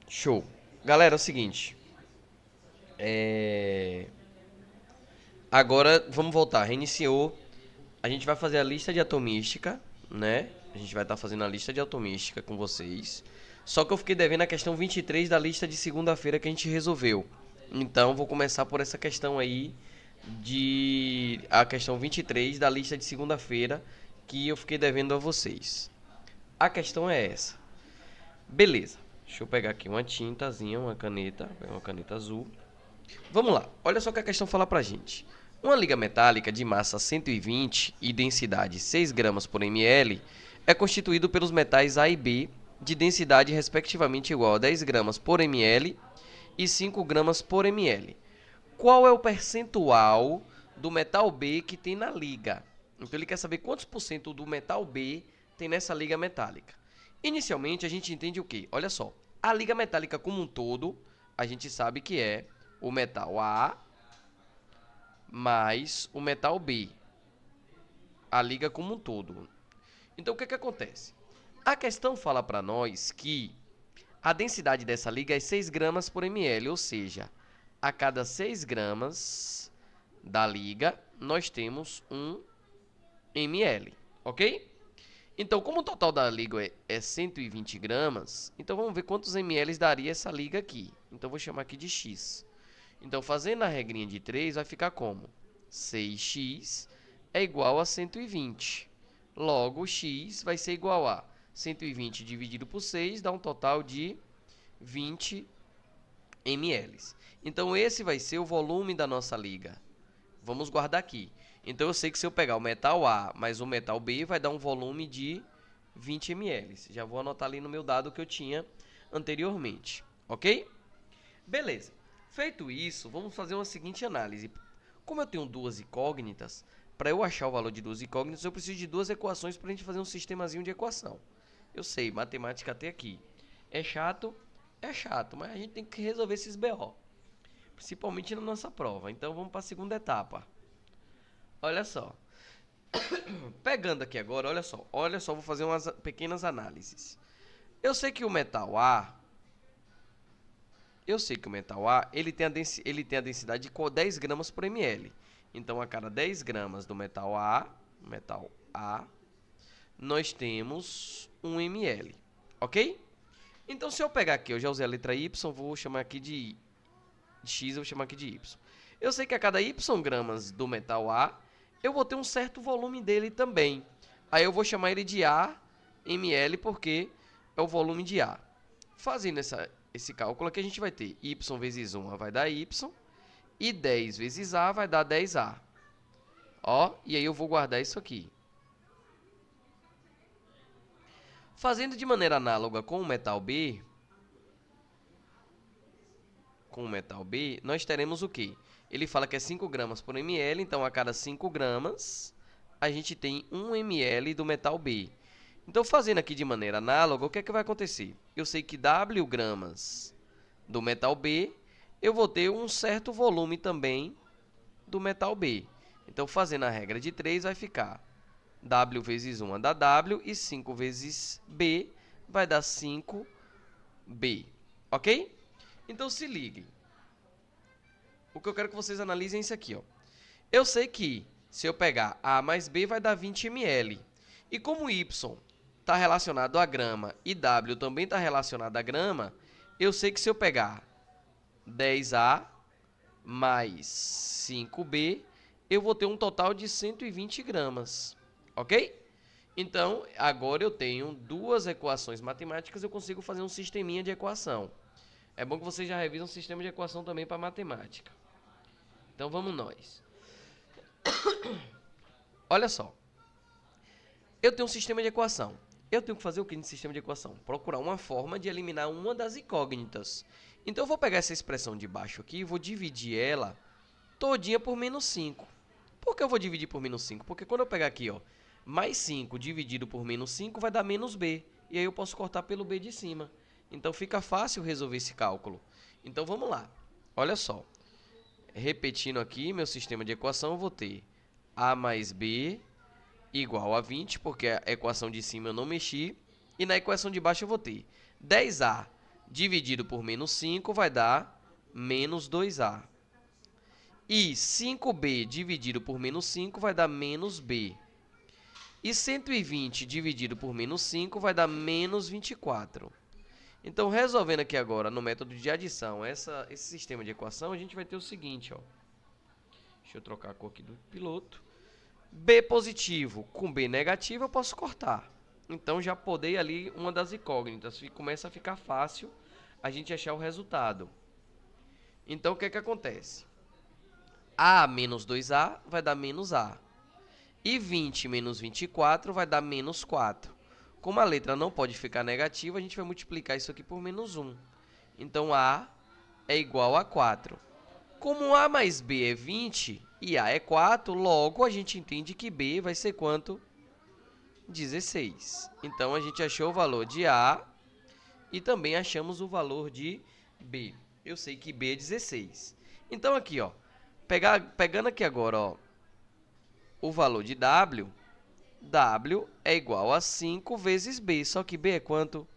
Show. Galera, é o seguinte. É... Agora vamos voltar. Reiniciou. A gente vai fazer a lista de atomística, né? A gente vai estar fazendo a lista de atomística com vocês. Só que eu fiquei devendo a questão 23 da lista de segunda-feira que a gente resolveu. Então vou começar por essa questão aí de a questão 23 da lista de segunda-feira que eu fiquei devendo a vocês. A questão é essa. Beleza. Deixa eu pegar aqui uma tintazinha, uma caneta, uma caneta azul. Vamos lá, olha só o que a questão fala pra gente. Uma liga metálica de massa 120 e densidade 6 gramas por ml é constituído pelos metais A e B de densidade respectivamente igual a 10 gramas por ml e 5 gramas por ml. Qual é o percentual do metal B que tem na liga? Então ele quer saber quantos por cento do metal B tem nessa liga metálica. Inicialmente a gente entende o que? Olha só, a liga metálica como um todo, a gente sabe que é o metal A mais o metal B, a liga como um todo. Então o que acontece? A questão fala para nós que a densidade dessa liga é 6 gramas por ml, ou seja, a cada 6 gramas da liga nós temos 1 ml, ok? Então, como o total da liga é 120 gramas, então vamos ver quantos ml daria essa liga aqui. Então, vou chamar aqui de x. Então, fazendo a regrinha de 3, vai ficar como? 6x é igual a 120. Logo, x vai ser igual a 120 dividido por 6, dá um total de 20 ml. Então, esse vai ser o volume da nossa liga. Vamos guardar aqui. Então, eu sei que se eu pegar o metal A mais o metal B, vai dar um volume de 20 ml. Já vou anotar ali no meu dado que eu tinha anteriormente. Ok? Beleza. Feito isso, vamos fazer uma seguinte análise. Como eu tenho duas incógnitas, para eu achar o valor de duas incógnitas, eu preciso de duas equações para a gente fazer um sistemazinho de equação. Eu sei, matemática até aqui. É chato? É chato, mas a gente tem que resolver esses BO. Principalmente na nossa prova. Então vamos para a segunda etapa. Olha só. Pegando aqui agora, olha só, vou fazer umas pequenas análises. Eu sei que o metal A, ele tem a densidade de 10 gramas por ml. Então, a cada 10 gramas do metal A, nós temos 1 ml, ok? Então, se eu pegar aqui, eu já usei a letra Y, vou chamar aqui de X, eu vou chamar aqui de Y. Eu sei que a cada Y gramas do metal A, eu vou ter um certo volume dele também. Aí eu vou chamar ele de A ml porque é o volume de A. Fazendo esse cálculo aqui, a gente vai ter Y vezes 1 vai dar Y. E 10 vezes A vai dar 10A. Ó, e aí eu vou guardar isso aqui. Fazendo de maneira análoga com o metal B, nós teremos o quê? Ele fala que é 5 gramas por ml, então a cada 5 gramas a gente tem 1 ml do metal B. Então, fazendo aqui de maneira análoga, o que é que vai acontecer? Eu sei que W gramas do metal B, eu vou ter um certo volume também do metal B. Então, fazendo a regra de 3, vai ficar W vezes 1 dá W e 5 vezes B vai dar 5B. Ok? Então, se liguem. O que eu quero que vocês analisem é isso aqui, ó. Eu sei que se eu pegar A mais B vai dar 20 ml. E como Y está relacionado a grama e W também está relacionado a grama, eu sei que se eu pegar 10A mais 5B, eu vou ter um total de 120 gramas. Ok? Então, agora eu tenho duas equações matemáticas, eu consigo fazer um sisteminha de equação. É bom que vocês já revisam o sistema de equação também para matemática. Então, vamos nós. Olha só. Eu tenho um sistema de equação. Eu tenho que fazer o que no sistema de equação? Procurar uma forma de eliminar uma das incógnitas. Então, eu vou pegar essa expressão de baixo aqui e vou dividir ela todinha por menos 5. Por que eu vou dividir por menos 5? Porque quando eu pegar aqui, ó, mais 5 dividido por menos 5 vai dar menos b. E aí eu posso cortar pelo b de cima. Então, fica fácil resolver esse cálculo. Então, vamos lá. Olha só. Repetindo aqui meu sistema de equação, eu vou ter a mais b igual a 20, porque a equação de cima eu não mexi. E na equação de baixo eu vou ter 10A dividido por menos 5 vai dar menos 2A. E 5B dividido por menos 5 vai dar menos B. E 120 dividido por menos 5 vai dar menos 24. Então, resolvendo aqui agora no método de adição esse sistema de equação, a gente vai ter o seguinte, ó. Deixa eu trocar a cor aqui do piloto. B positivo com B negativo eu posso cortar. Então, já podei ali uma das incógnitas. Começa a ficar fácil a gente achar o resultado. Então, o que é que acontece? A menos 2A vai dar menos A. E 20 menos 24 vai dar menos 4. Como a letra não pode ficar negativa, a gente vai multiplicar isso aqui por menos 1. Então, A é igual a 4. Como A mais B é 20 e A é 4, logo a gente entende que B vai ser quanto? 16. Então, a gente achou o valor de A e também achamos o valor de B. Eu sei que B é 16. Então, aqui, ó, pegando aqui agora, ó, o valor de W, W é igual a 5 vezes B, só que B é quanto?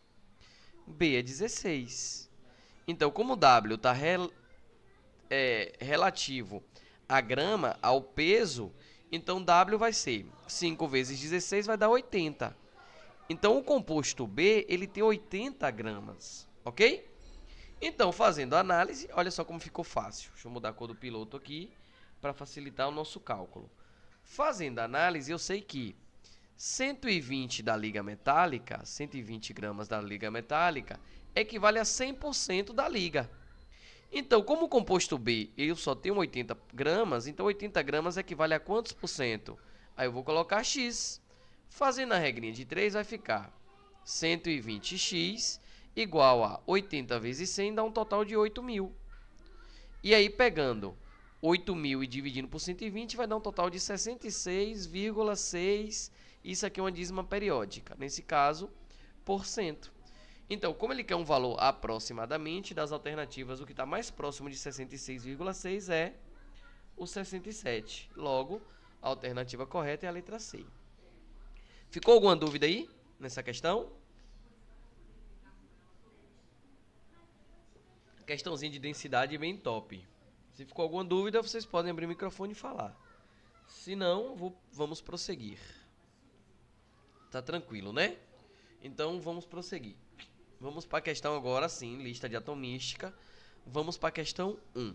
B é 16. Então, como W está relativo à grama, ao peso, então W vai ser 5 vezes 16 vai dar 80. Então, o composto B, ele tem 80 gramas, ok? Então, fazendo a análise, olha só como ficou fácil. Deixa eu mudar a cor do piloto aqui para facilitar o nosso cálculo. Fazendo a análise, eu sei que 120 da liga metálica, 120 gramas da liga metálica, equivale a 100% da liga. Então, como o composto B eu só tenho 80 gramas, então 80 gramas equivale a quantos por cento? Aí eu vou colocar X. Fazendo a regrinha de 3 vai ficar 120x igual a 80 vezes 100 dá um total de 8.000. E aí, pegando 8.000 e dividindo por 120 vai dar um total de 66,6. Isso aqui é uma dízima periódica, nesse caso, por cento. Então, como ele quer um valor aproximadamente das alternativas, o que está mais próximo de 66,6 é o 67. Logo, a alternativa correta é a letra C. Ficou alguma dúvida aí nessa questão? Questãozinha de densidade bem top. Se ficou alguma dúvida, vocês podem abrir o microfone e falar. Se não, vamos prosseguir. Tá tranquilo, né? Então, vamos prosseguir. Vamos para a questão agora, sim, lista de atomística. Vamos para a questão 1.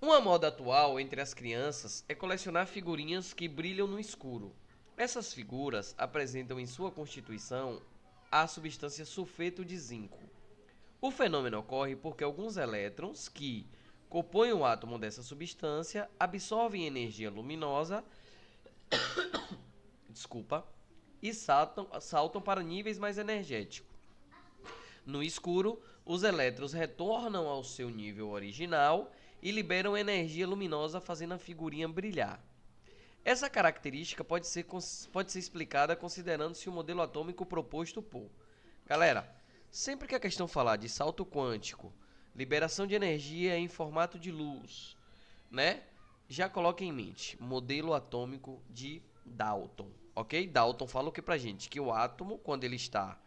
Uma moda atual entre as crianças é colecionar figurinhas que brilham no escuro. Essas figuras apresentam em sua constituição a substância sulfeto de zinco. O fenômeno ocorre porque alguns elétrons que compõem o átomo dessa substância absorvem energia luminosa e saltam para níveis mais energéticos. No escuro, os elétrons retornam ao seu nível original e liberam energia luminosa, fazendo a figurinha brilhar. Essa característica pode ser explicada considerando-se o modelo atômico proposto por... Galera, sempre que a questão falar de salto quântico, liberação de energia em formato de luz, né? Já coloque em mente, modelo atômico de Dalton, ok? Dalton fala o que pra gente? Que o átomo, quando ele está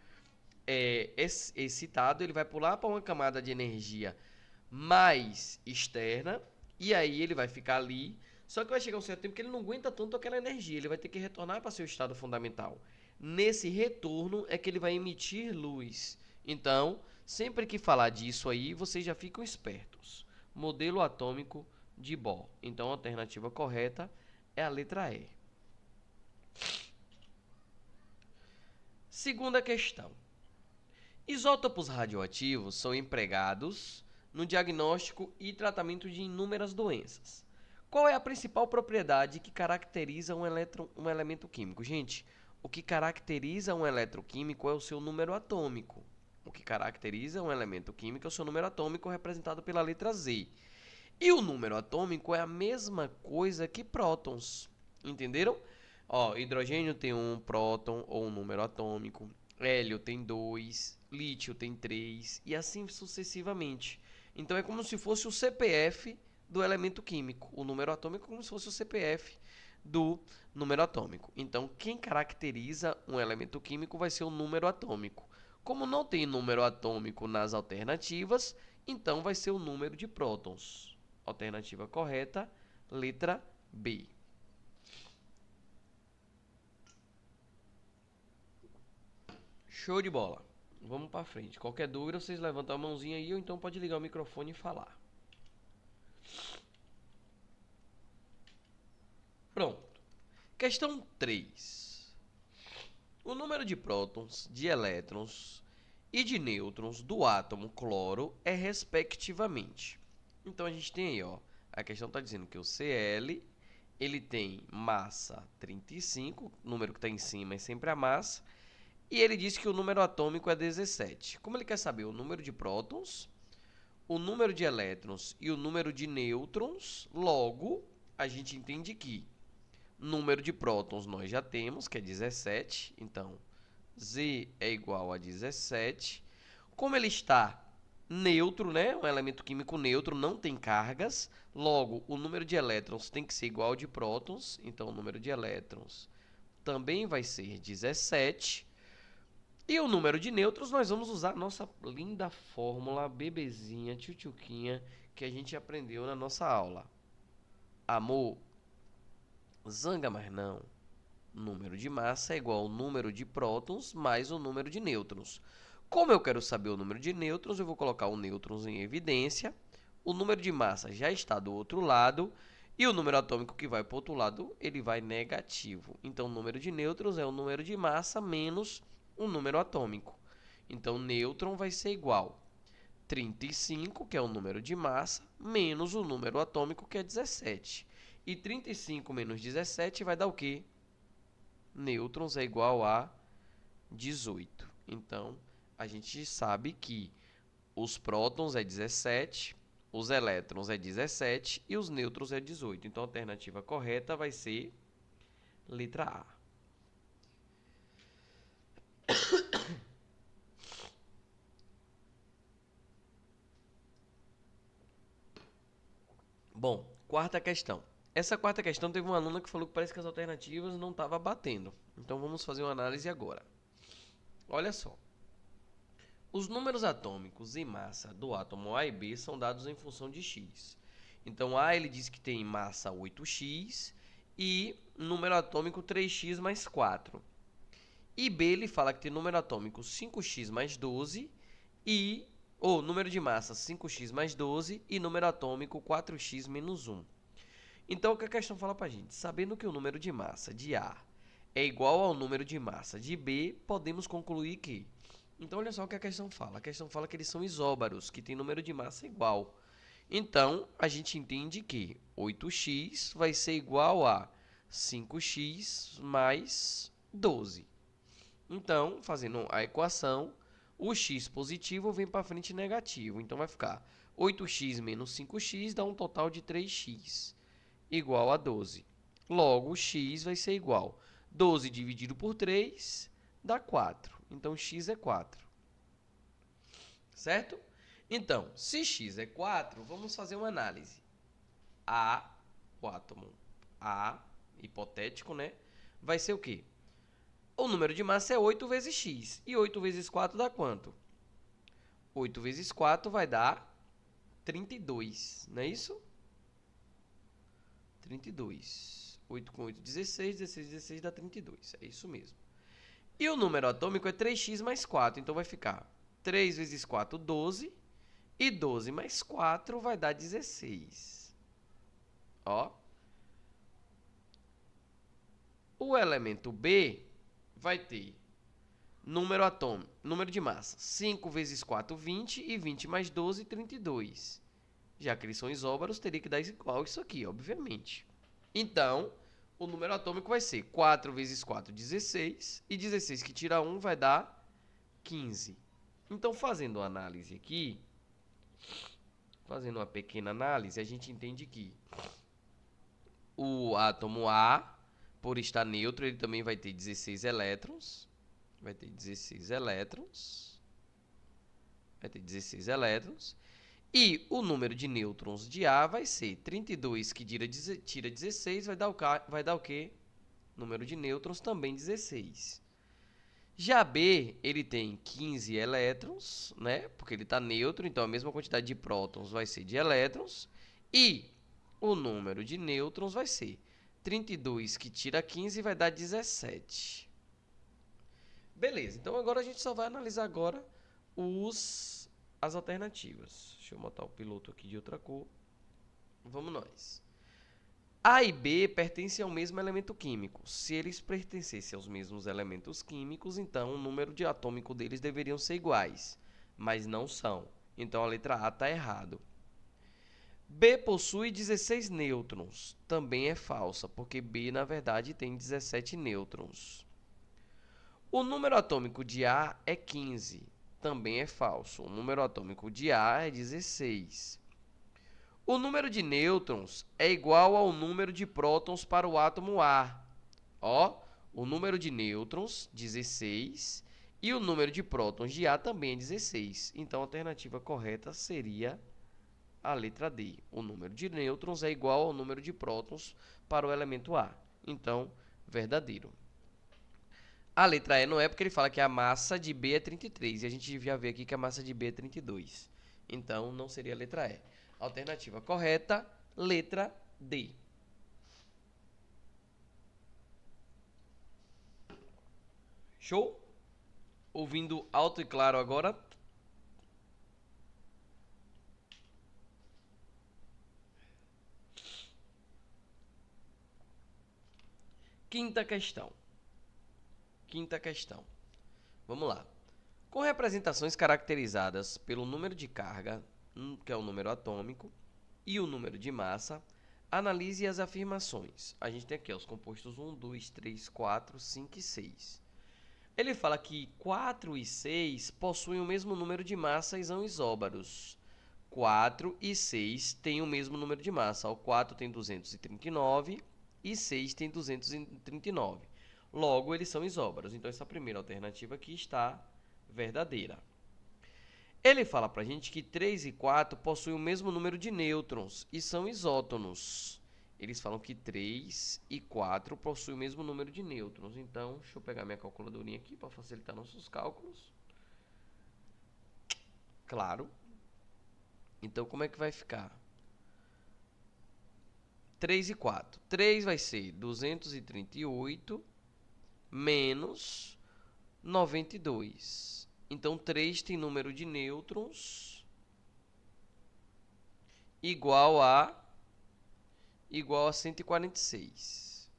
excitado, ele vai pular para uma camada de energia mais externa, e aí ele vai ficar ali, só que vai chegar um certo tempo que ele não aguenta tanto aquela energia, ele vai ter que retornar para seu estado fundamental. Nesse retorno é que ele vai emitir luz. Então, sempre que falar disso aí, vocês já ficam espertos. Modelo atômico de Bohr. Então, a alternativa correta é a letra E. Segunda questão. Isótopos radioativos são empregados no diagnóstico e tratamento de inúmeras doenças. Qual é a principal propriedade que caracteriza um elemento químico? Gente, o que caracteriza um eletroquímico é o seu número atômico. O que caracteriza um elemento químico é o seu número atômico, representado pela letra Z. E o número atômico é a mesma coisa que prótons. Entenderam? Ó, hidrogênio tem um próton ou um número atômico. Hélio tem 2, lítio tem 3 e assim sucessivamente. Então é como se fosse o CPF do elemento químico. O número atômico é como se fosse o CPF do número atômico. Então, quem caracteriza um elemento químico vai ser o número atômico. Como não tem número atômico nas alternativas, então vai ser o número de prótons. Alternativa correta, letra B. Show de bola. Vamos para frente. Qualquer dúvida, vocês levantam a mãozinha aí ou então pode ligar o microfone e falar. Pronto. Questão 3. O número de prótons, de elétrons e de nêutrons do átomo cloro é respectivamente. Então a gente tem aí, ó, a questão está dizendo que o Cl, ele tem massa 35, o número que está em cima é sempre a massa, e ele diz que o número atômico é 17. Como ele quer saber o número de prótons, o número de elétrons e o número de nêutrons, logo a gente entende que número de prótons nós já temos, que é 17, então Z é igual a 17. Como ele está neutro, né? Um elemento químico neutro, não tem cargas, logo o número de elétrons tem que ser igual ao de prótons, então o número de elétrons também vai ser 17. E o número de nêutrons, nós vamos usar a nossa linda fórmula bebezinha, tchutchuquinha, que a gente aprendeu na nossa aula. Amor, zanga mais não. Número de massa é igual ao número de prótons mais o número de nêutrons. Como eu quero saber o número de nêutrons, eu vou colocar o nêutrons em evidência. O número de massa já está do outro lado. E o número atômico que vai para o outro lado, ele vai negativo. Então, o número de nêutrons é o número de massa menos o número atômico. Então, nêutron vai ser igual a 35, que é o número de massa, menos o número atômico, que é 17. E 35 menos 17 vai dar o quê? Nêutrons é igual a 18. Então, a gente sabe que os prótons é 17, os elétrons é 17 e os nêutrons é 18. Então, a alternativa correta vai ser letra A. Bom, quarta questão. Essa quarta questão teve uma aluna que falou que parece que as alternativas não estavam batendo. Então, vamos fazer uma análise agora. Olha só. Os números atômicos e massa do átomo A e B são dados em função de x. Então, A ele diz que tem massa 8x e número atômico 3x mais 4. E B ele fala que tem número atômico 5x mais 12 e número de massa 5x mais 12 e número atômico 4x menos 1. Então, o que a questão fala para a gente? Sabendo que o número de massa de A é igual ao número de massa de B, podemos concluir que... Então, olha só o que a questão fala. A questão fala que eles são isóbaros, que tem número de massa igual. Então, a gente entende que 8x vai ser igual a 5x mais 12. Então, fazendo a equação, o x positivo vem para frente negativo. Então, vai ficar 8x menos 5x dá um total de 3x, igual a 12. Logo, x vai ser igual a 12 dividido por 3 dá 4. Então, x é 4. Certo? Então, se x é 4, vamos fazer uma análise. A, o átomo A, hipotético, né? Vai ser o quê? O número de massa é 8 vezes x. E 8 vezes 4 dá quanto? 8 vezes 4 vai dar 32, não é isso? 32. 8 com 8, 16. 16, 16 dá 32. É isso mesmo. E o número atômico é 3x mais 4. Então, vai ficar 3 vezes 4, 12. E 12 mais 4 vai dar 16. Ó. O elemento B vai ter número atômico, número de massa. 5 vezes 4, 20. E 20 mais 12, 32. Já que eles são isóbaros, teria que dar igual isso aqui, obviamente. Então, o número atômico vai ser 4 vezes 4, 16. E 16 que tira 1 vai dar 15. Então, fazendo uma análise aqui, fazendo uma pequena análise, a gente entende que o átomo A, por estar neutro, ele também vai ter 16 elétrons. Vai ter 16 elétrons. Vai ter 16 elétrons. E o número de nêutrons de A vai ser 32, que tira 16, vai dar o quê? Número de nêutrons também 16. Já B, ele tem 15 elétrons, né? Porque ele está neutro, então a mesma quantidade de prótons vai ser de elétrons. E o número de nêutrons vai ser 32 que tira 15 vai dar 17. Beleza, então agora a gente só vai analisar agora as alternativas. Deixa eu botar o piloto aqui de outra cor. Vamos nós. A e B pertencem ao mesmo elemento químico. Se eles pertencessem aos mesmos elementos químicos, então o número de atômico deles deveriam ser iguais, mas não são. Então a letra A está errado. B possui 16 nêutrons. Também é falsa, porque B, na verdade, tem 17 nêutrons. O número atômico de A é 15. Também é falso. O número atômico de A é 16. O número de nêutrons é igual ao número de prótons para o átomo A. Ó, o número de nêutrons, 16, e o número de prótons de A também é 16. Então, a alternativa correta seria a letra D. O número de nêutrons é igual ao número de prótons para o elemento A. Então, verdadeiro. A letra E não é porque ele fala que a massa de B é 33. E a gente já vê aqui que a massa de B é 32. Então, não seria a letra E. Alternativa correta, letra D. Show? Ouvindo alto e claro agora. Quinta questão. Vamos lá. Com representações caracterizadas pelo número de carga, que é o número atômico, e o número de massa, analise as afirmações. A gente tem aqui os compostos 1, 2, 3, 4, 5 e 6. Ele fala que 4 e 6 possuem o mesmo número de massa e são isóbaros. 4 e 6 têm o mesmo número de massa. O 4 tem 239 e 6 tem 239. Logo, eles são isóbaros. Então, essa primeira alternativa aqui está verdadeira. Ele fala para a gente que 3 e 4 possuem o mesmo número de nêutrons e são isótonos. Eles falam que 3 e 4 possuem o mesmo número de nêutrons. Então, deixa eu pegar minha calculadorinha aqui para facilitar nossos cálculos. Claro. Então, como é que vai ficar? 3 e 4. 3 vai ser 238 menos 92. Então, 3 tem número de nêutrons igual a 146.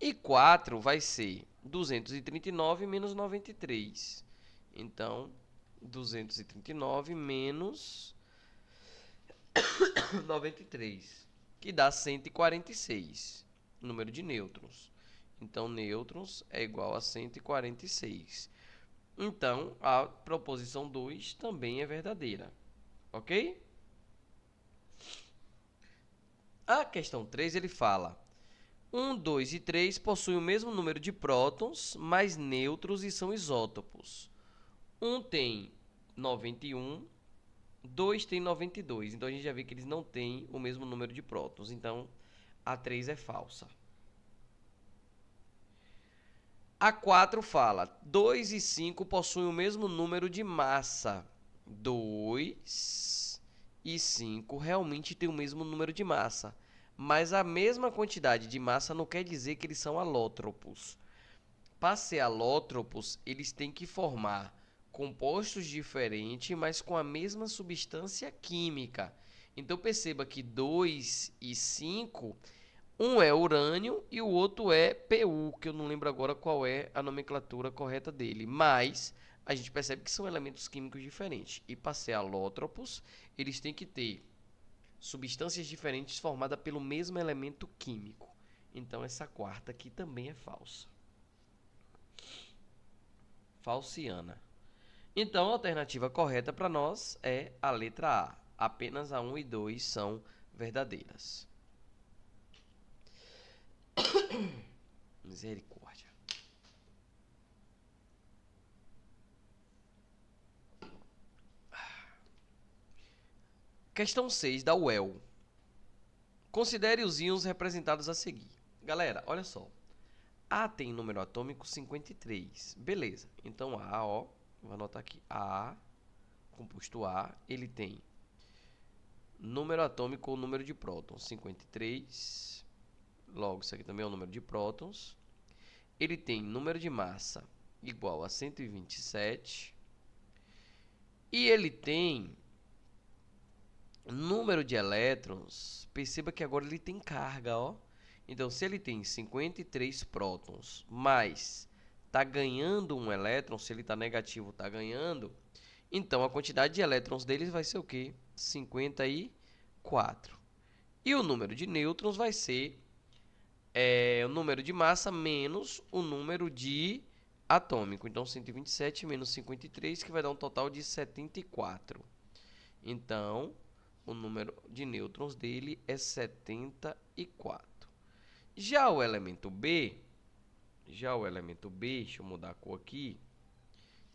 E 4 vai ser 239 menos 93. Então, 239 menos 93, que dá 146, número de nêutrons. Então, nêutrons é igual a 146. Então, a proposição 2 também é verdadeira. Ok? A questão 3, ele fala: 1, 2 e 3 possuem o mesmo número de prótons, mas nêutrons e são isótopos. 1 tem 91, 2 tem 92. Então, a gente já vê que eles não têm o mesmo número de prótons. Então, a 3 é falsa. A 4 fala: 2 e 5 possuem o mesmo número de massa. 2 e 5 realmente têm o mesmo número de massa. Mas a mesma quantidade de massa não quer dizer que eles são alótropos. Para ser alótropos, eles têm que formar compostos diferentes, mas com a mesma substância química. Então, perceba que 2 e 5... um é urânio e o outro é Pu, que eu não lembro agora qual é a nomenclatura correta dele. Mas a gente percebe que são elementos químicos diferentes. E para ser alótropos, eles têm que ter substâncias diferentes formadas pelo mesmo elemento químico. Então essa quarta aqui também é falsa. Falciana. Então a alternativa correta para nós é a letra A. Apenas a 1 e 2 são verdadeiras. Misericórdia. Questão 6 da UEL. Considere os íons representados a seguir. Galera, olha só. A tem número atômico 53. Beleza. Então A, ó, vou anotar aqui. A, composto A, ele tem número atômico ou número de prótons 53. Logo, isso aqui também é o número de prótons. Ele tem número de massa igual a 127. E ele tem número de elétrons. Perceba que agora ele tem carga, ó. Então, se ele tem 53 prótons, mas está ganhando um elétron, se ele está negativo, está ganhando, então a quantidade de elétrons deles vai ser o quê? 54. E o número de nêutrons vai ser o número de massa menos o número de atômico. Então, 127 menos 53, que vai dar um total de 74. Então, o número de nêutrons dele é 74. Já o elemento B, deixa eu mudar a cor aqui.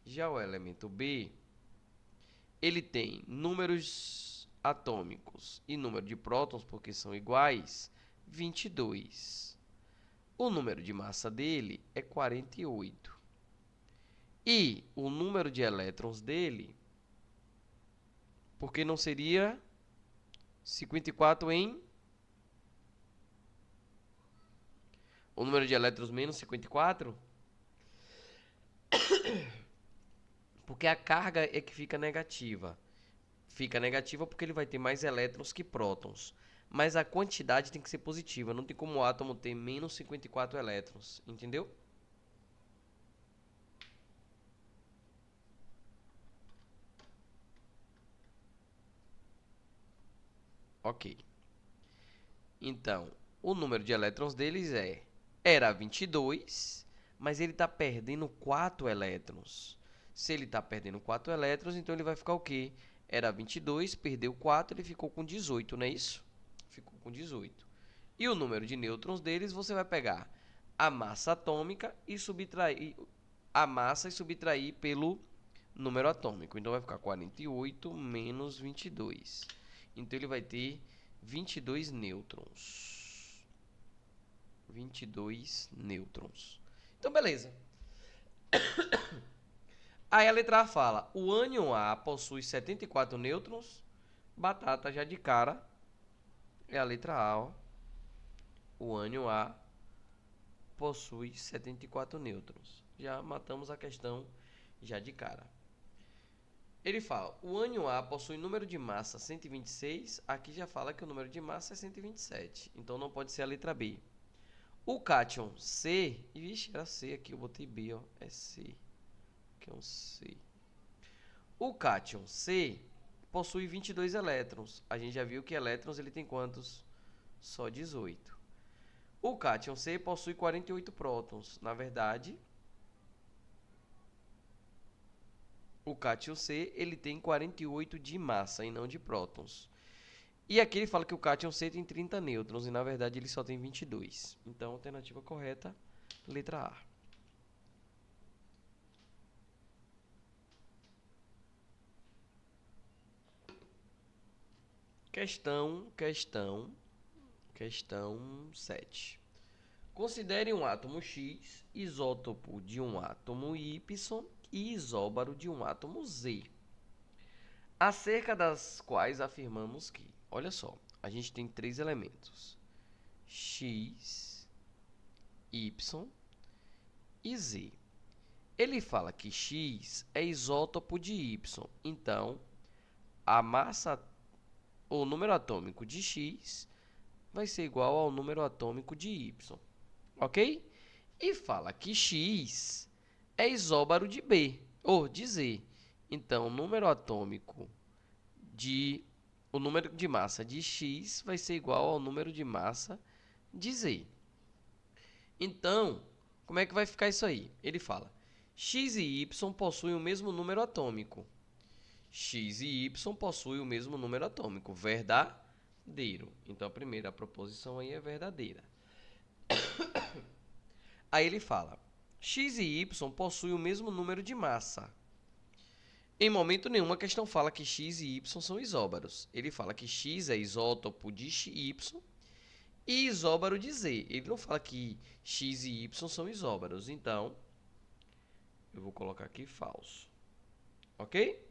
Já o elemento B, ele tem números atômicos e número de prótons, porque são iguais, 22. O número de massa dele é 48. E o número de elétrons dele, porque não seria 54 em... O número de elétrons menos 54? Porque a carga é que fica negativa. Fica negativa porque ele vai ter mais elétrons que prótons. Mas a quantidade tem que ser positiva. Não tem como o átomo ter menos 54 elétrons. Entendeu? Ok. Então, o número de elétrons deles era 22, mas ele está perdendo 4 elétrons. Se ele está perdendo 4 elétrons, então ele vai ficar o quê? Era 22, perdeu 4, ele ficou com 18, não é isso? Ficou com 18. E o número de nêutrons deles, você vai pegar a massa atômica e subtrair a massa e subtrair pelo número atômico. Então vai ficar 48 menos 22. Então ele vai ter 22 nêutrons. 22 nêutrons. Então, beleza. Aí a letra A fala, o ânion A possui 74 nêutrons. Batata já de cara. É a letra A, ó. O ânion A possui 74 nêutrons. Já matamos a questão já de cara. Ele fala, o ânion A possui número de massa 126. Aqui já fala que o número de massa é 127. Então não pode ser a letra B. O cátion C, vixe, era C aqui, eu botei B, ó, é C, que é um C. O cátion C possui 22 elétrons. A gente já viu que elétrons ele tem quantos? Só 18. O cátion C possui 48 prótons. Na verdade, o cátion C ele tem 48 de massa e não de prótons. E aqui ele fala que o cátion C tem 30 nêutrons e na verdade ele só tem 22. Então, alternativa correta, letra A. Questão 7. Considere um átomo X, isótopo de um átomo Y e isóbaro de um átomo Z, acerca das quais afirmamos que, olha só, a gente tem 3 elementos, X, Y e Z. Ele fala que X é isótopo de Y, então a massa, o número atômico de X vai ser igual ao número atômico de Y, ok? E fala que X é isóbaro de B, ou de Z. Então, o número de massa de X vai ser igual ao número de massa de Z. Então, como é que vai ficar isso aí? Ele fala, X e Y possuem o mesmo número atômico. X e Y possuem o mesmo número atômico, verdadeiro. Então, a primeira proposição aí é verdadeira. Aí ele fala, X e Y possuem o mesmo número de massa. Em momento nenhum a questão fala que X e Y são isóbaros. Ele fala que X é isótopo de Y e isóbaro de Z. Ele não fala que X e Y são isóbaros. Então, eu vou colocar aqui falso. Ok?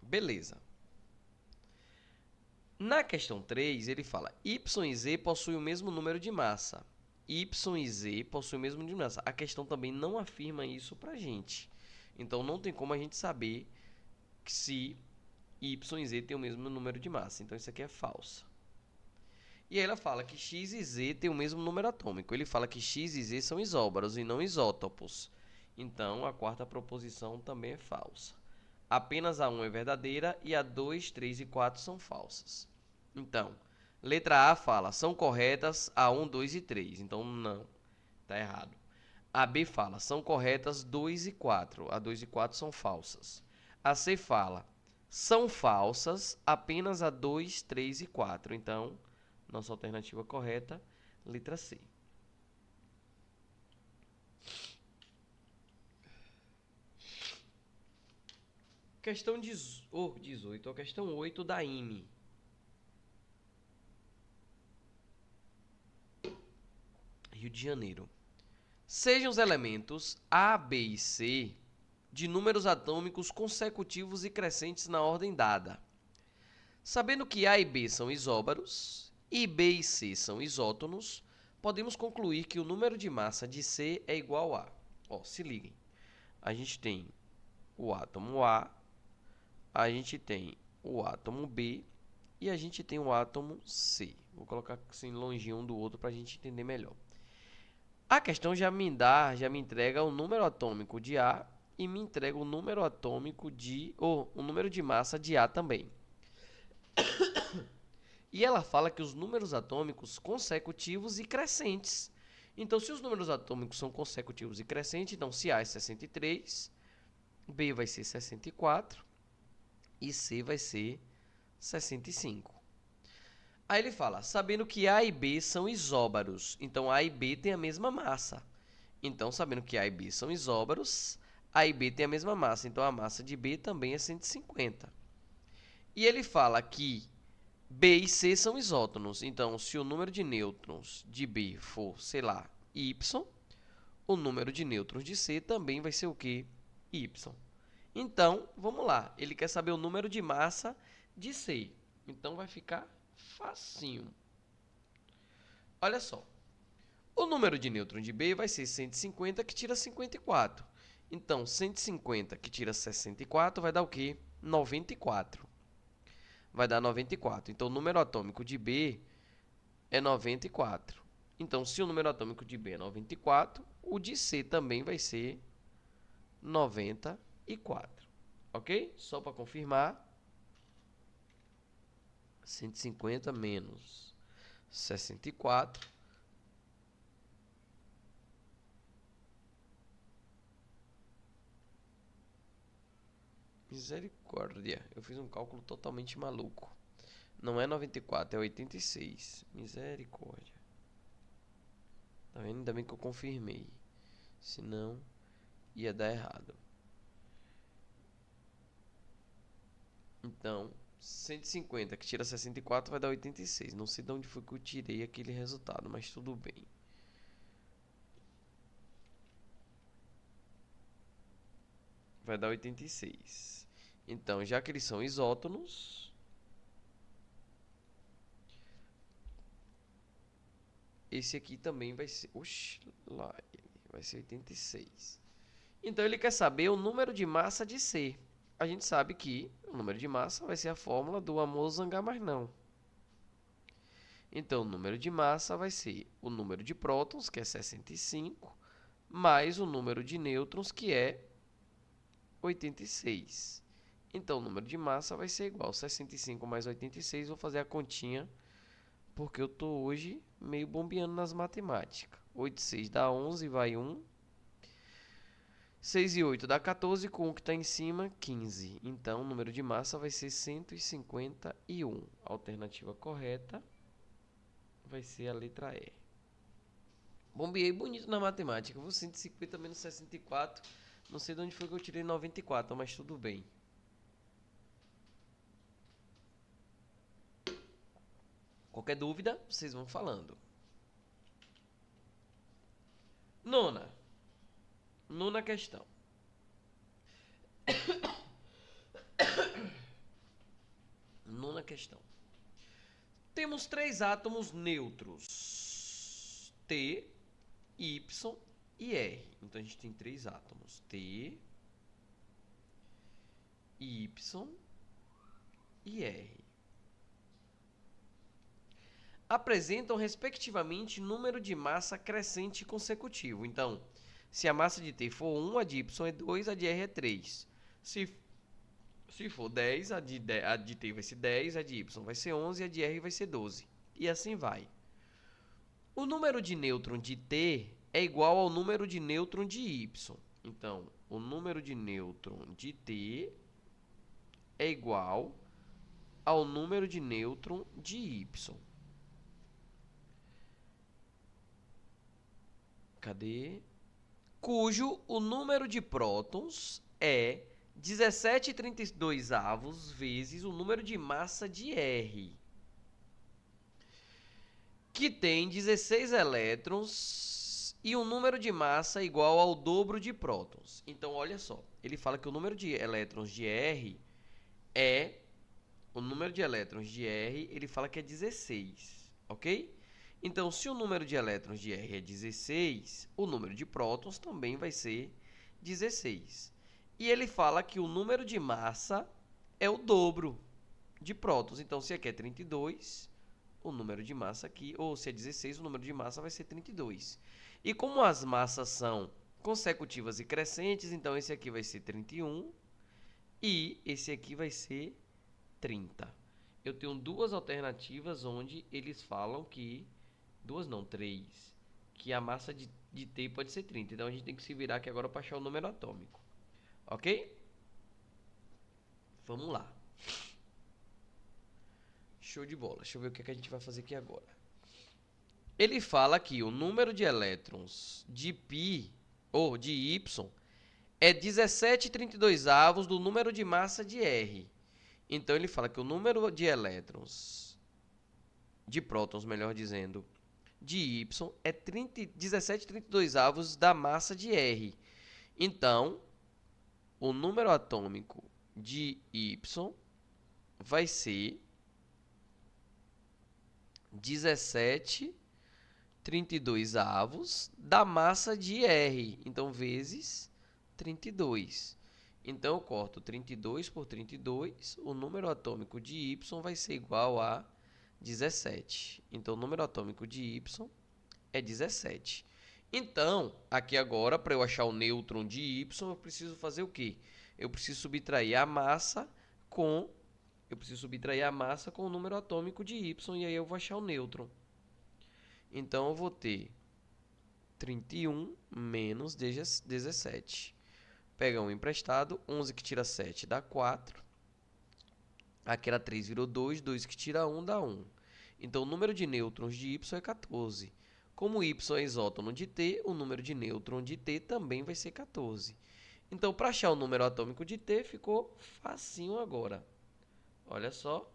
Beleza. Na questão 3, ele fala Y e Z possuem o mesmo número de massa. Y e Z possuem o mesmo número de massa. A questão também não afirma isso pra gente. Então, não tem como a gente saber se Y e Z têm o mesmo número de massa. Então, isso aqui é falso. E aí ela fala que X e Z têm o mesmo número atômico. Ele fala que X e Z são isóbaros e não isótopos. Então, a quarta proposição também é falsa. Apenas a 1 é verdadeira e a 2, 3 e 4 são falsas. Então, letra A fala, são corretas a 1, 2 e 3. Então, não, está errado. A B fala, são corretas 2 e 4. A 2 e 4 são falsas. A C fala, são falsas apenas a 2, 3 e 4. Então, nossa alternativa correta, letra C. Questão 18, a questão 8 da IME. Rio de Janeiro. Sejam os elementos A, B e C de números atômicos consecutivos e crescentes na ordem dada. Sabendo que A e B são isóbaros e B e C são isótonos, podemos concluir que o número de massa de C é igual a... se liguem. A gente tem o átomo a gente tem o átomo B e a gente tem o átomo C. Vou colocar assim longinho um do outro para a gente entender melhor. A questão já me entrega o número atômico de A e me entrega o número atômico o número de massa de A também. E ela fala que os números atômicos consecutivos e crescentes. Então, se os números atômicos são consecutivos e crescentes, então se A é 63, B vai ser 64 e C vai ser 65. Aí ele fala, sabendo que A e B são isóbaros, então A e B têm a mesma massa. Então, sabendo que A e B são isóbaros, A e B têm a mesma massa, então a massa de B também é 150. E ele fala que B e C são isótonos, então se o número de nêutrons de B for, sei lá, Y, o número de nêutrons de C também vai ser o quê? Y. Então, vamos lá, ele quer saber o número de massa de C, então vai ficar facinho. Olha só, o número de nêutrons de B vai ser 150 que tira 54. Então, 150 que tira 64 vai dar o quê? 94. Vai dar 94. Então, o número atômico de B é 94. Então, se o número atômico de B é 94, o de C também vai ser 94. Ok? Só para confirmar. 150 menos 64. Misericórdia, eu fiz um cálculo totalmente maluco. Não é 94, é 86. Misericórdia. Tá vendo? Ainda bem que eu confirmei. Senão, ia dar errado. Então, 150 que tira 64 vai dar 86. Não sei de onde foi que eu tirei aquele resultado, mas tudo bem. Vai dar 86. Então, já que eles são isótonos, esse aqui também vai ser... Oxi, lá vai ser 86. Então, ele quer saber o número de massa de C. A gente sabe que o número de massa vai ser a fórmula do amor zangar mais não. Então, o número de massa vai ser o número de prótons, que é 65, mais o número de nêutrons, que é 86. Então, o número de massa vai ser igual a 65 mais 86. Vou fazer a continha, porque eu estou hoje meio bombeando nas matemáticas. 8 e 6 dá 11, vai 1. 6 e 8 dá 14, com o que está em cima, 15. Então, o número de massa vai ser 151. A alternativa correta vai ser a letra E. Bombeei bonito na matemática. Vou 150 menos 64. Não sei de onde foi que eu tirei 94, mas tudo bem. Qualquer dúvida, vocês vão falando. Nona questão. Nona questão. Temos 3 átomos neutros, T, Y e R. Então a gente tem 3 átomos, T, Y e R. Apresentam respectivamente número de massa crescente consecutivo. Então, se a massa de T for 1, a de Y é 2, a de R é 3. Se for 10, a de T vai ser 10, a de Y vai ser 11 e a de R vai ser 12. E assim vai. O número de nêutron de T é igual ao número de nêutron de Y. Então, o número de nêutron de T é igual ao número de nêutron de Y. Cadê? Cujo o número de prótons é 17,32 vezes o número de massa de R, que tem 16 elétrons e um número de massa igual ao dobro de prótons. Então, olha só, ele fala que o número de elétrons de R é... O número de elétrons de R, ele fala que é 16, ok? Então, se o número de elétrons de R é 16, o número de prótons também vai ser 16. E ele fala que o número de massa é o dobro de prótons. Então, se aqui é 32, o número de massa aqui, ou se é 16, o número de massa vai ser 32. E como as massas são consecutivas e crescentes, então esse aqui vai ser 31 e esse aqui vai ser 30. Eu tenho duas alternativas onde eles falam que... Duas não, três. Que a massa de T pode ser 30. Então a gente tem que se virar aqui agora para achar o número atômico. Ok? Vamos lá. Show de bola. Deixa eu ver o que a gente vai fazer aqui agora. Ele fala que o número de elétrons de π ou de Y é 17,32 do número de massa de R. Então ele fala que o número de elétrons, de prótons, melhor dizendo, de Y é 17,32 da massa de R. Então, o número atômico de Y vai ser 17,32 da massa de R. Então, vezes 32. Então, eu corto 32 por 32. O número atômico de Y vai ser igual a 17. Então, o número atômico de Y é 17. Então, aqui agora, para eu achar o nêutron de Y, eu preciso fazer o quê? Eu preciso subtrair a massa com o número atômico de Y, e aí eu vou achar o nêutron. Então, eu vou ter 31 menos 17. Pega 1 emprestado, 11 que tira 7 dá 4. Aqui era 3, virou 2, 2 que tira 1 dá 1. Então, o número de nêutrons de Y é 14. Como Y é isótono de T, o número de nêutron de T também vai ser 14. Então, para achar o número atômico de T, ficou facinho agora. Olha só.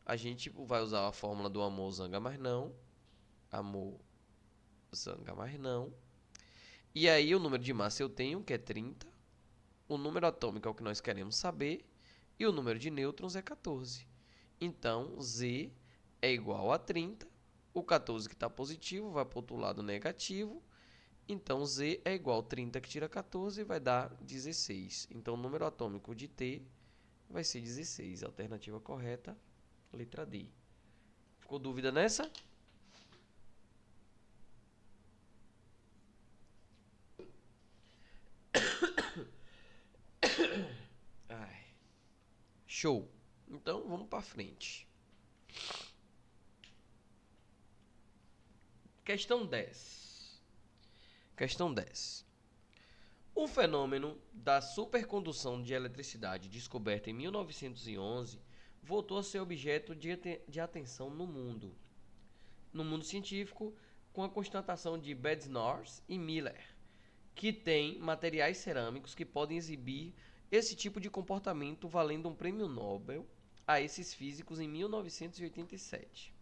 A gente vai usar a fórmula do amor, zanga, mas não. Amor, zanga, mas não. E aí, o número de massa eu tenho, que é 30. O número atômico é o que nós queremos saber. E o número de nêutrons é 14. Então, Z é igual a 30. O 14 que está positivo vai para o outro lado negativo. Então, Z é igual a 30 que tira 14 e vai dar 16. Então, o número atômico de T vai ser 16. Alternativa correta, letra D. Ficou dúvida nessa? Ai. Show. Então, vamos para frente. Questão 10. Questão 10. O fenômeno da supercondução de eletricidade descoberto em 1911 voltou a ser objeto de atenção no mundo científico, com a constatação de Bednorz e Miller, que tem materiais cerâmicos que podem exibir esse tipo de comportamento, valendo um prêmio Nobel a esses físicos em 1987.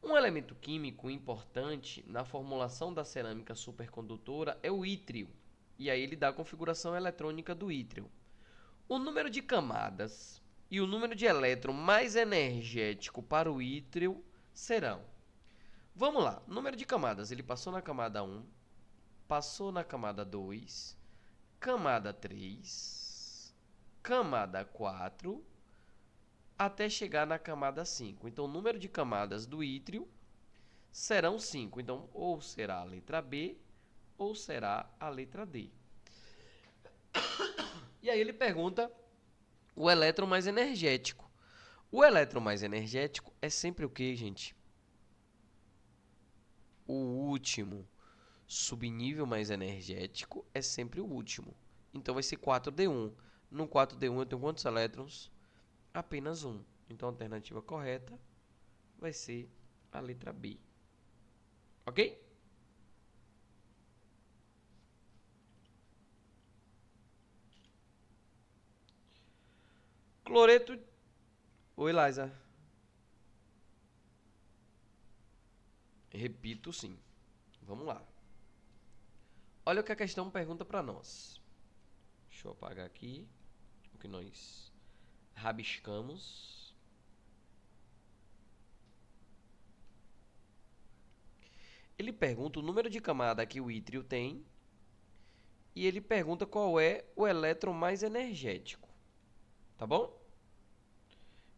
Um elemento químico importante na formulação da cerâmica supercondutora é o ítrio, e aí ele dá a configuração eletrônica do ítrio. O número de camadas e o número de elétron mais energético para o ítrio serão. Vamos lá, número de camadas, ele passou na camada 1, passou na camada 2, camada 3, camada 4, até chegar na camada 5. Então, o número de camadas do ítrio serão 5. Então, ou será a letra B, ou será a letra D. E aí ele pergunta o elétron mais energético. O elétron mais energético é sempre o que, gente? O último. Subnível mais energético é sempre o último. Então, vai ser 4D1. No 4D1 eu tenho quantos elétrons? Apenas um. Então, a alternativa correta vai ser a letra B. Ok? Cloreto. Oi, Liza. Repito, sim. Vamos lá. Olha o que a questão pergunta para nós. Deixa eu apagar aqui o que nós rabiscamos. Ele pergunta o número de camada que o ítrio tem e ele pergunta qual é o elétron mais energético. Tá bom?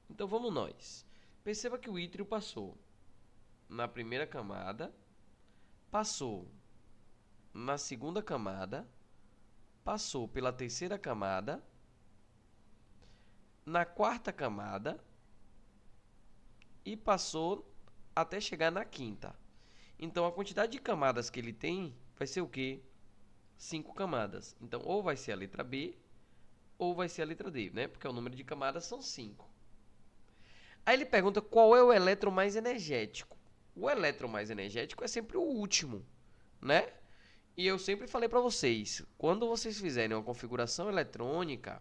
Então vamos nós. Perceba que o ítrio passou na primeira camada, passou na segunda camada, passou pela terceira camada, na quarta camada e passou até chegar na quinta. Então, a quantidade de camadas que ele tem vai ser o quê? 5 camadas. Então, ou vai ser a letra B, ou vai ser a letra D, né? Porque o número de camadas são 5. Aí ele pergunta qual é o elétron mais energético. O elétron mais energético é sempre o último, né? E eu sempre falei para vocês, quando vocês fizerem uma configuração eletrônica,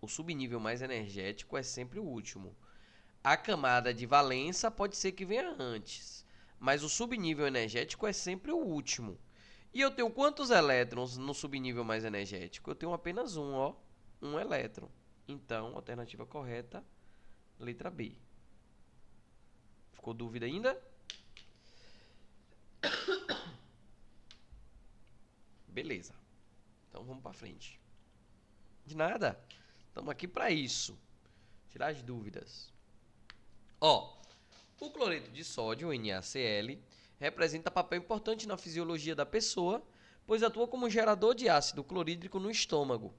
o subnível mais energético é sempre o último. A camada de valência pode ser que venha antes, mas o subnível energético é sempre o último. E eu tenho quantos elétrons no subnível mais energético? Eu tenho apenas um, ó, um elétron. Então, alternativa correta, letra B. Ficou dúvida ainda? Beleza. Então vamos para frente. De nada. Estamos aqui para isso. Tirar as dúvidas. Ó, o cloreto de sódio, o NaCl, representa papel importante na fisiologia da pessoa, pois atua como gerador de ácido clorídrico no estômago.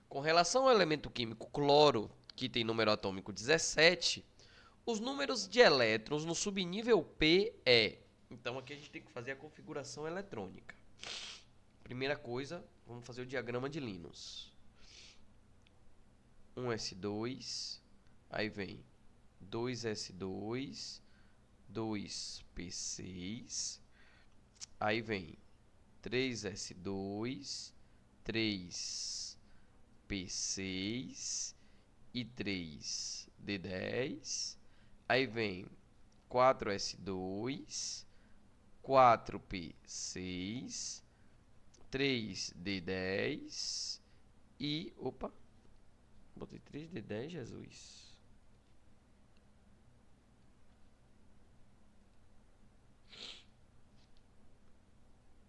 Com relação ao elemento químico cloro, que tem número atômico 17, os números de elétrons no subnível P é... Então aqui a gente tem que fazer a configuração eletrônica. Primeira coisa, vamos fazer o diagrama de Linus. 1s2, aí vem 2s2, 2p6, aí vem 3s2, 3p6 e 3d10, aí vem 4s2, 4p6, 3d10 e... Opa! Botei 3d10, Jesus.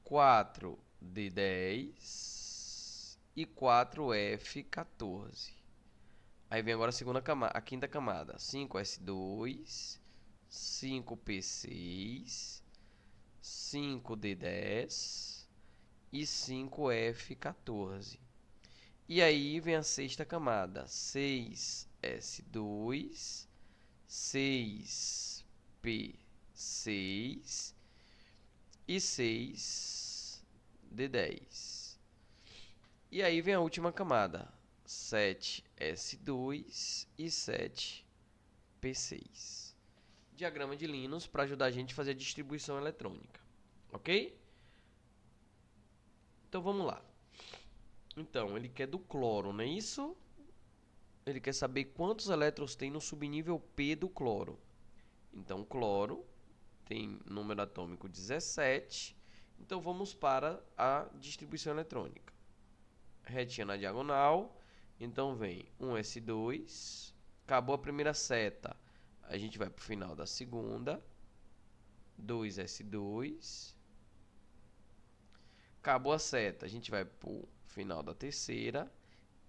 Quatro d 10 e 4F14. Aí vem agora a segunda camada, a quinta camada. 5S2, 5P6, 5D10 e 5F14. E aí vem a sexta camada. 6S2, 6P6 e 6D10. E aí vem a última camada, 7S2 e 7P6. Diagrama de Linus para ajudar a gente a fazer a distribuição eletrônica, ok? Então vamos lá. Então, ele quer do cloro, não é isso? Ele quer saber quantos elétrons tem no subnível P do cloro. Então, cloro tem número atômico 17. Então, vamos para a distribuição eletrônica. Retinha na diagonal. Então, vem 1s2. Acabou a primeira seta. A gente vai para o final da segunda. 2s2. Acabou a seta. A gente vai para o final da terceira.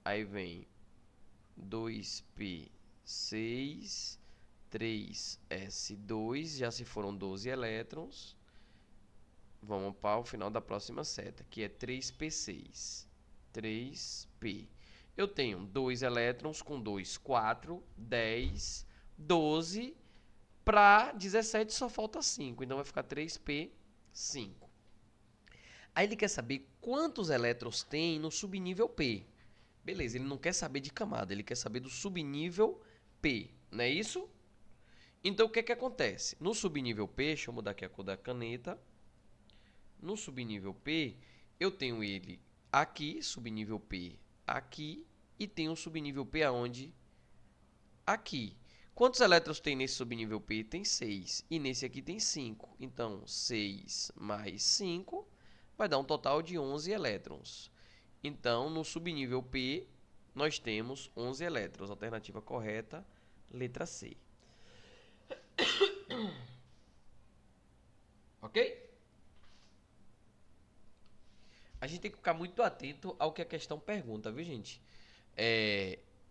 Aí vem 2p6. 3s2, já se foram 12 elétrons. Vamos para o final da próxima seta, que é 3p6. 3p. Eu tenho 2 elétrons com 2, 4, 10, 12. Para 17 só falta 5, então vai ficar 3p5. Aí ele quer saber quantos elétrons tem no subnível P. Beleza, ele não quer saber de camada, ele quer saber do subnível P, não é isso? Então, o que acontece? No subnível P, deixa eu mudar aqui a cor da caneta. No subnível P, eu tenho ele aqui, subnível P aqui, e tenho o subnível P aonde? Aqui. Quantos elétrons tem nesse subnível P? Tem 6. E nesse aqui tem 5. Então, 6 mais 5 vai dar um total de 11 elétrons. Então, no subnível P, nós temos 11 elétrons. Alternativa correta, letra C. Ok? A gente tem que ficar muito atento ao que a questão pergunta, viu, gente?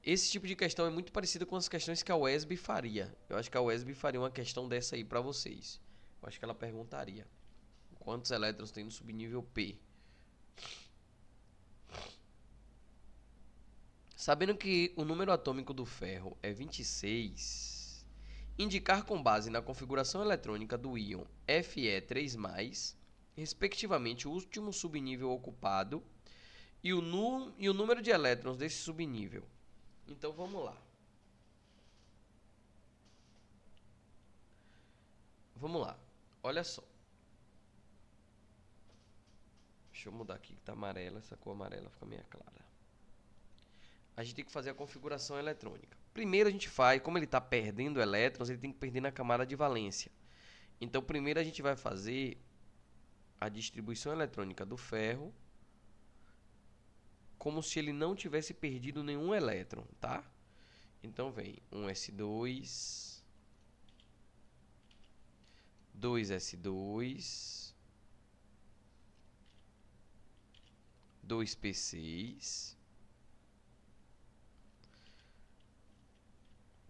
Esse tipo de questão é muito parecido com as questões que a UESB faria. Eu acho que a UESB faria uma questão dessa aí para vocês. Eu acho que ela perguntaria: quantos elétrons tem no subnível P? Sabendo que o número atômico do ferro é 26, indicar com base na configuração eletrônica do íon Fe3+, respectivamente o último subnível ocupado e o número de elétrons desse subnível. Então vamos lá. Vamos lá. Olha só. Deixa eu mudar aqui que tá amarela. Essa cor amarela fica meio clara. A gente tem que fazer a configuração eletrônica. Primeiro a gente faz, como ele está perdendo elétrons, ele tem que perder na camada de valência. Então primeiro a gente vai fazer a distribuição eletrônica do ferro como se ele não tivesse perdido nenhum elétron, tá? Então vem 1s2, 2s2, 2p6,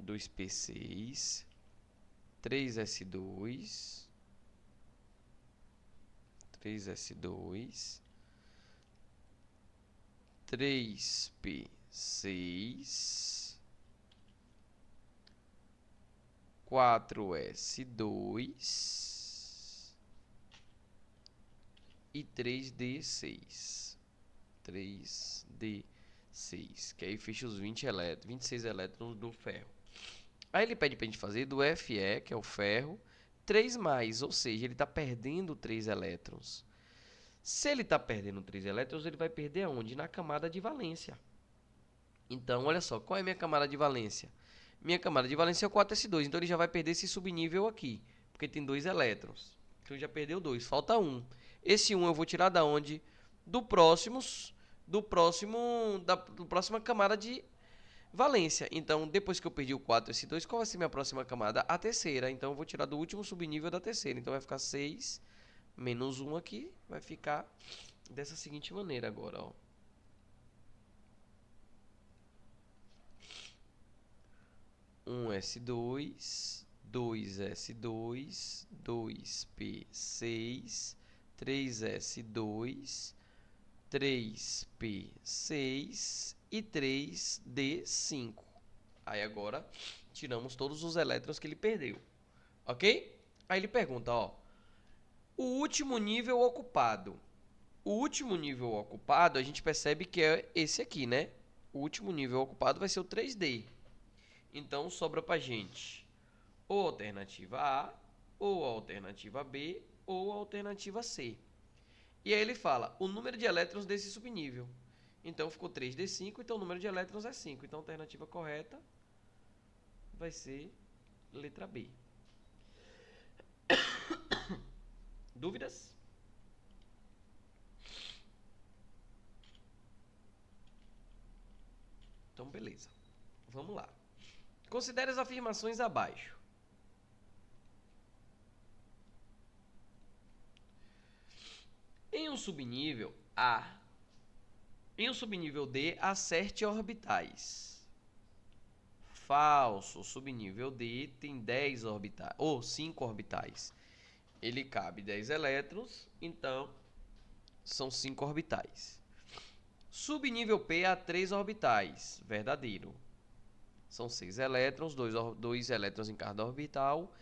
2p6, 3s2, 3s2, 3p6, 4s2 e 3d6. 3d6, que aí fecha os 26 elétrons do ferro. Aí ele pede para a gente fazer do Fe, que é o ferro, 3 mais, ou seja, ele está perdendo 3 elétrons. Se ele está perdendo 3 elétrons, ele vai perder aonde? Na camada de valência. Então, olha só, qual é a minha camada de valência? Minha camada de valência é o 4s2, então ele já vai perder esse subnível aqui, porque tem 2 elétrons. Então ele já perdeu 2, falta 1. Esse 1 eu vou tirar da onde? Da próxima camada de valência. Então, depois que eu perdi o 4s2, qual vai ser minha próxima camada? A terceira. Então, eu vou tirar do último subnível da terceira. Então, vai ficar 6 menos 1 aqui. Vai ficar dessa seguinte maneira agora, ó. 1s2, 2s2, 2p6, 3s2, 3p6 e 3d5. Aí agora tiramos todos os elétrons que ele perdeu, ok? Aí ele pergunta, ó, o último nível ocupado. O último nível ocupado a gente percebe que é esse aqui, né? O último nível ocupado vai ser o 3D. Então sobra pra gente ou a alternativa A, ou a alternativa B, ou a alternativa C. E aí ele fala o número de elétrons desse subnível. Então ficou 3d5, então o número de elétrons é 5. Então a alternativa correta vai ser letra B. Dúvidas? Então, beleza. Vamos lá. Considere as afirmações abaixo. Em um subnível A, em um subnível D, há 7 orbitais. Falso. Subnível D tem 10 orbitais, ou 5 orbitais. Ele cabe 10 elétrons, então são 5 orbitais. Subnível P há 3 orbitais. Verdadeiro. São 6 elétrons, 2 elétrons em cada orbital,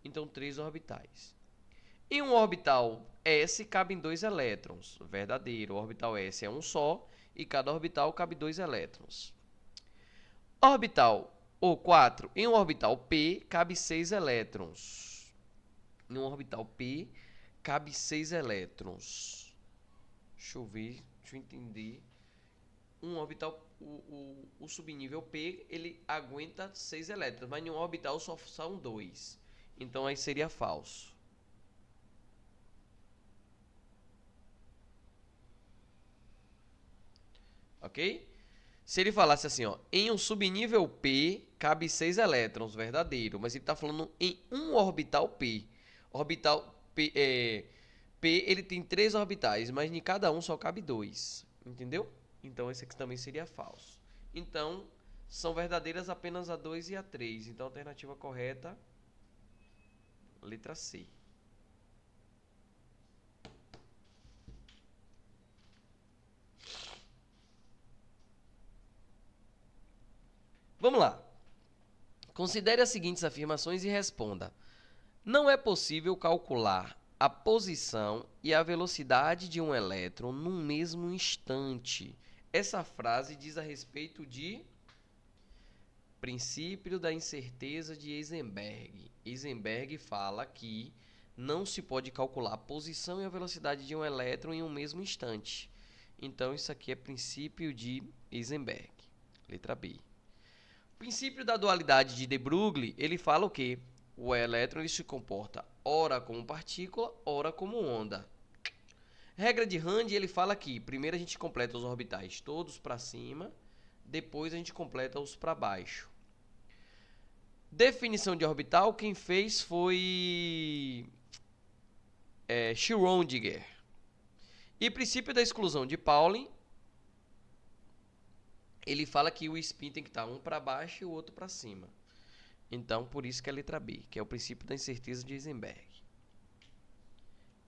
então 3 orbitais. Em um orbital S cabem 2 elétrons. Verdadeiro. O orbital S é um só e cada orbital cabe 2 elétrons. Orbital ou 4. Em um orbital P cabe 6 elétrons. Em um orbital P cabe 6 elétrons. Deixa eu ver, deixa eu entender. Um orbital, o subnível P, ele aguenta 6 elétrons, mas em um orbital só são 2. Então aí seria falso. Ok? Se ele falasse assim, ó, em um subnível P cabe 6 elétrons, verdadeiro, mas ele está falando em um orbital P. Orbital P, P ele tem 3 orbitais, mas em cada um só cabe 2. Entendeu? Então esse aqui também seria falso. Então, são verdadeiras apenas a 2 e a 3. Então a alternativa correta, letra C. Vamos lá. Considere as seguintes afirmações e responda. Não é possível calcular a posição e a velocidade de um elétron num mesmo instante. Essa frase diz a respeito de princípio da incerteza de Heisenberg. Heisenberg fala que não se pode calcular a posição e a velocidade de um elétron em um mesmo instante. Então, isso aqui é princípio de Heisenberg. Letra B. O princípio da dualidade de de Broglie, ele fala o quê? O elétron ele se comporta ora como partícula, ora como onda. Regra de Hund, ele fala que primeiro a gente completa os orbitais todos para cima, depois a gente completa os para baixo. Definição de orbital, quem fez foi Schrödinger. E princípio da exclusão de Pauling, ele fala que o spin tem que estar um para baixo e o outro para cima. Então, por isso que é a letra B, que é o princípio da incerteza de Heisenberg.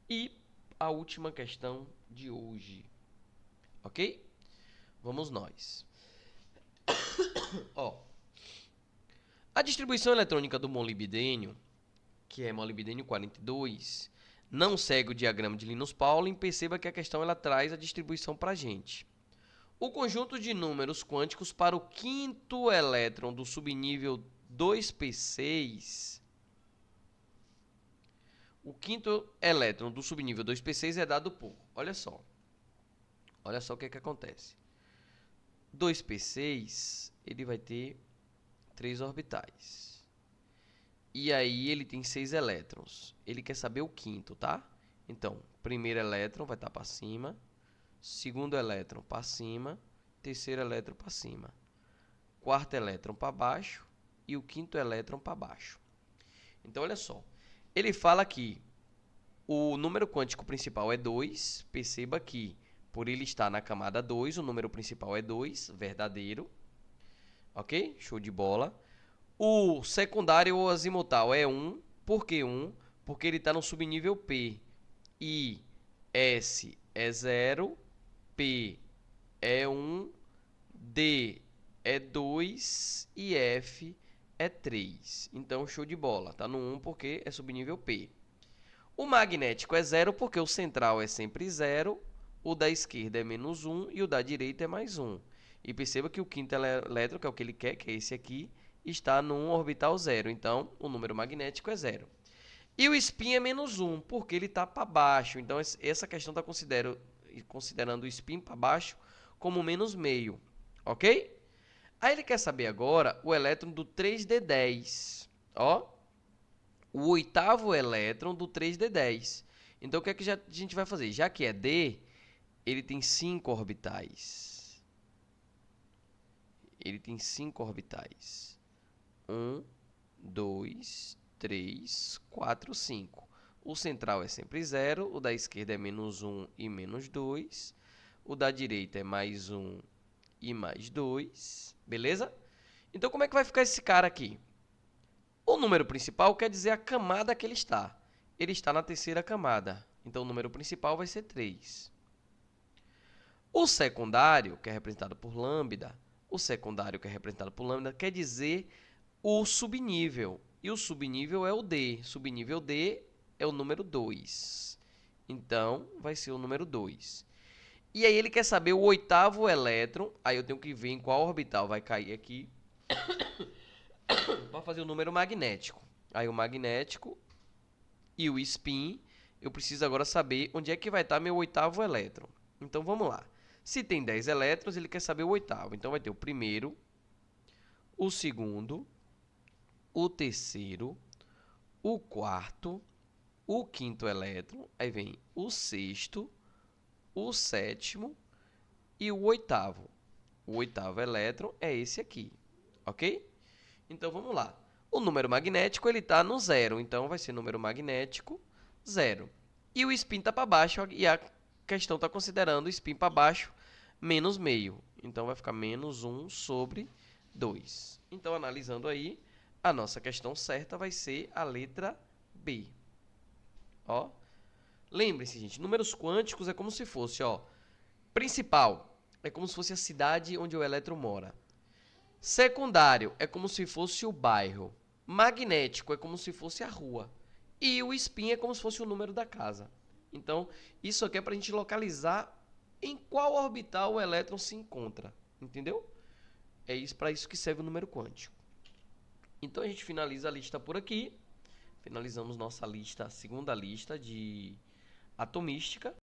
E a última questão de hoje. Ok? Vamos nós. Ó, a distribuição eletrônica do molibdênio, que é molibdênio 42, não segue o diagrama de Linus Pauling. Perceba que a questão ela traz a distribuição para a gente. O conjunto de números quânticos para o quinto elétron do subnível 2p6, o quinto elétron do subnível 2p6 é dado por, olha só o que acontece. 2p6, ele vai ter 3 orbitais. E aí ele tem 6 elétrons. Ele quer saber o quinto, tá? Então, primeiro elétron vai estar para cima, segundo elétron para cima, terceiro elétron para cima, quarto elétron para baixo e o quinto elétron para baixo. Então, olha só. Ele fala que o número quântico principal é 2. Perceba que, por ele estar na camada 2, o número principal é 2, verdadeiro. Ok? Show de bola. O secundário ou azimutal é 1. Por que 1? Porque ele está no subnível P. E S é 0, P é 1, D é 2 e F é 3. Então, show de bola. Está no 1 porque é subnível P. O magnético é 0 porque o central é sempre 0, o da esquerda é menos 1 e o da direita é mais 1. E perceba que o quinto elétron, que é o que ele quer, que é esse aqui, está num orbital 0. Então, o número magnético é 0. E o spin é menos 1, porque ele está para baixo. Então, essa questão está considerando o spin para baixo como menos meio. Ok? Aí ele quer saber agora o elétron do 3d10. Ó, o oitavo elétron do 3d10. Então, o que é que a gente vai fazer? Já que é D, ele tem 5 orbitais. Ele tem 5 orbitais. 1, 2, 3, 4, 5. O central é sempre 0, o da esquerda é menos 1 e menos 2. O da direita é mais 1 e mais 2. Beleza? Então, como é que vai ficar esse cara aqui? O número principal quer dizer a camada que ele está. Ele está na terceira camada. Então, o número principal vai ser 3. O secundário, que é representado por lambda, quer dizer o subnível. E o subnível é o D. Subnível D é o número 2. Então, vai ser o número 2. E aí ele quer saber o oitavo elétron. Aí eu tenho que ver em qual orbital vai cair aqui para fazer o número magnético. Aí o magnético e o spin, eu preciso agora saber onde é que vai estar meu oitavo elétron. Então vamos lá. Se tem 10 elétrons, ele quer saber o oitavo. Então vai ter o primeiro, o segundo, o terceiro, o quarto, o quinto elétron. Aí vem o sexto, o sétimo e o oitavo. O oitavo elétron é esse aqui, ok? Então vamos lá. O número magnético ele está no 0, então vai ser número magnético 0. E o spin está para baixo e a questão está considerando o spin para baixo menos meio. Então vai ficar menos 1 sobre 2. Então analisando aí, a nossa questão certa vai ser a letra B. Ó. Lembre-se, gente, números quânticos é como se fosse, ó, principal é como se fosse a cidade onde o elétron mora. Secundário é como se fosse o bairro. Magnético é como se fosse a rua. E o spin é como se fosse o número da casa. Então, isso aqui é para a gente localizar em qual orbital o elétron se encontra. Entendeu? É isso, para isso que serve o número quântico. Então, a gente finaliza a lista por aqui. Finalizamos nossa lista, a segunda lista de atomística.